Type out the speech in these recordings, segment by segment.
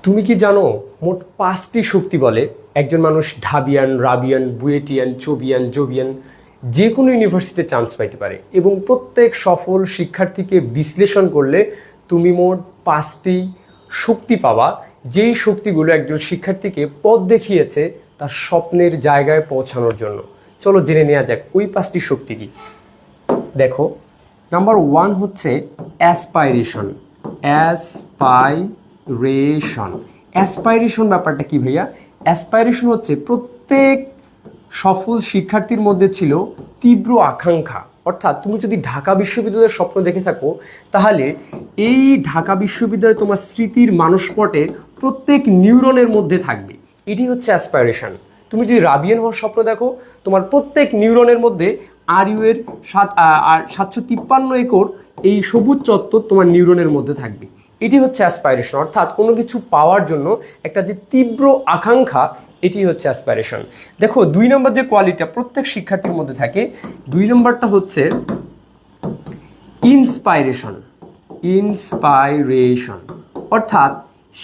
তুমি কি জানো মোট 5টি শক্তি বলে একজন মানুষ ঢাবিয়ান, রাবিয়ান, বুয়েটিয়ান, চোবিয়ান, জোবিয়ান যে কোনো ইউনিভার্সিটিতে চান্স পাইতে পারে এবং প্রত্যেক সফল শিক্ষার্থীকে বিশ্লেষণ করলে তুমি মোট 5টি শক্তি পাবা, যেই শক্তিগুলো একজন শিক্ষার্থীকে পথ দেখিয়েছে তার স্বপ্নের জায়গায় পৌঁছানোর জন্য। চলো জেনে নেওয়া যাক ওই 5টি শক্তি কি। দেখো, নাম্বার 1 হচ্ছে অ্যাসপাইরেশন। অ্যাসপাইরেশন ব্যাপারটা কি ভাইয়া? অ্যাসপাইরেশন হচ্ছে প্রত্যেক সফল শিক্ষার্থীর মধ্যে ছিল তীব্র আকাঙ্ক্ষা। অর্থাৎ তুমি যদি ঢাকা বিশ্ববিদ্যালয়ের স্বপ্ন দেখে থাকো তাহলে এই ঢাকা বিশ্ববিদ্যালয় তোমার স্মৃতির মানসপটে প্রত্যেক নিউরনের মধ্যে থাকবে। এটি হচ্ছে অ্যাসপাইরেশন। তুমি যদি রাবিয়ান হওয়ার স্বপ্ন দেখো, তোমার প্রত্যেক নিউরনের মধ্যে RU এর 753 একর এই সবুজ চত্বর তোমার নিউরনের মধ্যে থাকবে। এটি হচ্ছে অ্যাসপাইরেশন, অর্থাৎ কোনো কিছু পাওয়ার জন্য একটা যে তীব্র আকাঙ্ক্ষা, এটি হচ্ছে অ্যাসপাইরেশন। দেখো 2 নম্বর যে কোয়ালিটিটা প্রত্যেক শিক্ষার্থীর মধ্যে থাকে, 2 নম্বরটা হচ্ছে ইন্সপাইরেশন। অর্থাৎ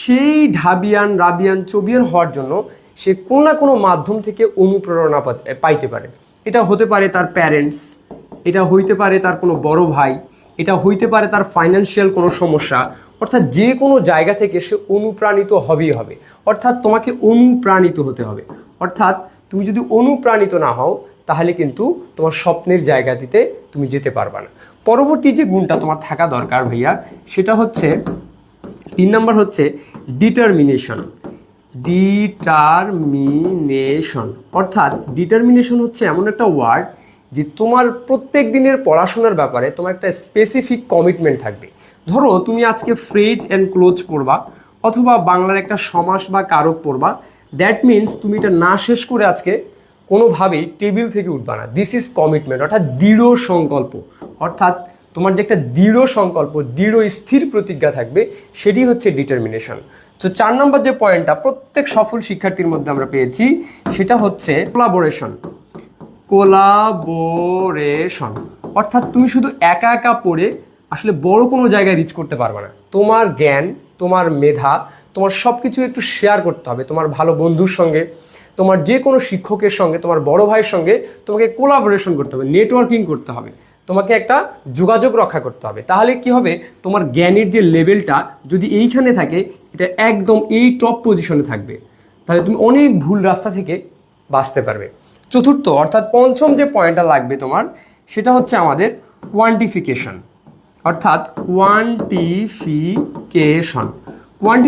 সেই ঢাবিয়ান, রাবিয়ান, চোবিয়ান হওয়ার জন্য সে কোনো না কোনো মাধ্যম থেকে অনুপ্রেরণা পাইতে পারে। এটা হতে পারে তার প্যারেন্টস, এটা হইতে পারে তার কোনো বড় ভাই, এটা হইতে পারে তার ফাইন্যান্সিয়াল কোনো সমস্যা। অর্থাৎ যে কোনো জায়গা থেকে সে অনুপ্রাণিত হবেই হবে। অর্থাৎ তোমাকে অনুপ্রাণিত হতে হবে। অর্থাৎ তুমি যদি অনুপ্রাণিত না হও তাহলে কিন্তু তোমার স্বপ্নের জায়গাটিতে তুমি যেতে পারবে না। পরবর্তী যে গুণটা তোমার থাকা দরকার ভাইয়া, সেটা হচ্ছে 3 নম্বর হচ্ছে ডিটারমিনেশন। অর্থাৎ ডিটারমিনেশন হচ্ছে এমন একটা ওয়ার্ড যে তোমার প্রত্যেক দিনের পড়াশোনার ব্যাপারে তোমার একটা স্পেসিফিক কমিটমেন্ট থাকবে। ধরো তুমি আজকে ফ্রেজ অ্যান্ড ক্লোজ পড়বা অথবা বাংলার একটা সমাস বা কারক পড়বা, দ্যাট মিনস তুমি এটা না শেষ করে আজকে কোনোভাবেই টেবিল থেকে উঠবা না। দিস ইজ কমিটমেন্ট, অর্থাৎ দৃঢ় সংকল্প। অর্থাৎ তোমার যে একটা দৃঢ় সংকল্প, দৃঢ় স্থির প্রতিজ্ঞা থাকবে, সেটি হচ্ছে ডিটারমিনেশন। তো 4 নম্বর যে পয়েন্টটা প্রত্যেক সফল শিক্ষার্থীর মধ্যে আমরা পেয়েছি, সেটা হচ্ছে কোলাবোরেশন। অর্থাৎ তুমি শুধু একা একা পড়ে আসলে বড় কোনো জায়গায় রিচ করতে পারবে না। তোমার জ্ঞান, তোমার মেধা, তোমার সব কিছু একটু শেয়ার করতে হবে তোমার ভালো বন্ধুর সঙ্গে, তোমার যে কোনো শিক্ষকের সঙ্গে, তোমার বড় ভাইয়ের সঙ্গে তোমাকে কোলাবোরেশন করতে হবে, নেটওয়ার্কিং করতে হবে, তোমাকে একটা যোগাযোগ রক্ষা করতে হবে। তাহলে কি হবে, তোমার জ্ঞানের যে লেভেলটা যদি এইখানে থাকে, এটা একদম এই টপ পজিশনে থাকবে, তাহলে তুমি অনেক ভুল রাস্তা থেকে বাঁচতে পারবে। চতুর্থ অর্থাৎ 5ম যে পয়েন্টটা লাগবে তোমার, সেটা হচ্ছে আমাদের কোয়ান্টিফিকেশন। অর্থাৎ কোয়ান্টিফিকেশন